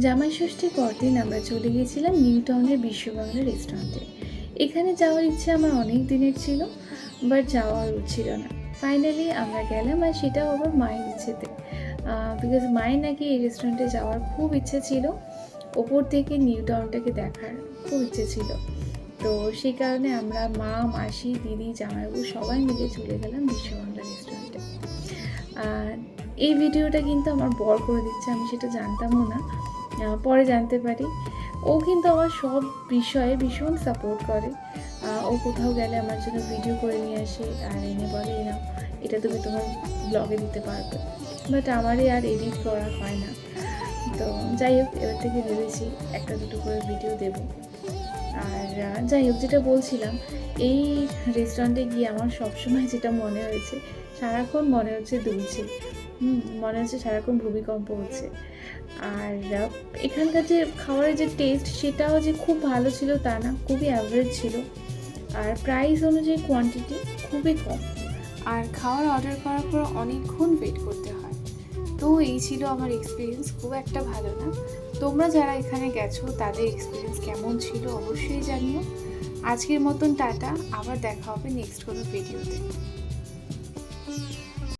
জামাই ষষ্ঠীর পরদিন আমরা চলে গিয়েছিলাম নিউ টাউনের বিশ্ববাংলা রেস্টুরেন্টে। এখানে যাওয়ার ইচ্ছে আমার অনেক দিনের ছিল, বাট যাওয়ার ছিল না। ফাইনালি আমরা গেলাম, আর সেটাও আবার মায়ের ইচ্ছেতে। বিকজ মায়ের নাকি এই রেস্টুরেন্টে যাওয়ার খুব ইচ্ছে ছিল, ওপর থেকে নিউ টাউনটাকে দেখার খুব ইচ্ছে ছিল। তো সেই কারণে আমরা মা, মাসি, দিদি, জামাইবাবু সবাই মিলে চলে গেলাম বিশ্ববাংলা রেস্টুরেন্টে। এই ভিডিওটা কিন্তু আমার বর করে দিচ্ছে, আমি সেটা জানতামও না, পরে জানতে পারি। ও কিন্তু আমার সব বিষয়ে ভীষণ সাপোর্ট করে। ও কোথাও গেলে আমার জন্য ভিডিও করে নিয়ে আসে আর এনে বলে, না এটা তুমি তোমার ব্লগে দিতে পারবে। বাট আমারই আর এডিট করা হয় না। তো যাই হোক, এবার থেকে ভেবেছি একটা দুটো করে ভিডিও দেব। আর যাই হোক, যেটা বলছিলাম, এই রেস্টুরেন্টে গিয়ে আমার সবসময় যেটা মনে হয়েছে, সারাক্ষণ মনে হচ্ছে দুলছে, মনে হচ্ছে সারাক্ষণ ভূমিকম্প হচ্ছে। আর এখানকার যে খাবারের যে টেস্ট, সেটাও যে খুব ভালো ছিল তা না, খুবই অ্যাভারেজ ছিল। আর প্রাইস অনুযায়ী কোয়ান্টিটি খুবই কম। আর খাবার অর্ডার করার পর অনেকক্ষণ ওয়েট করতে হয়। তো এই ছিল আমার এক্সপিরিয়েন্স, খুব একটা ভালো না। তোমরা যারা এখানে গেছো তাদের এক্সপিরিয়েন্স কেমন ছিল অবশ্যই জানিও। আজকের মতন টাটা, আবার দেখা হবে নেক্সট কোনো ভিডিওতে।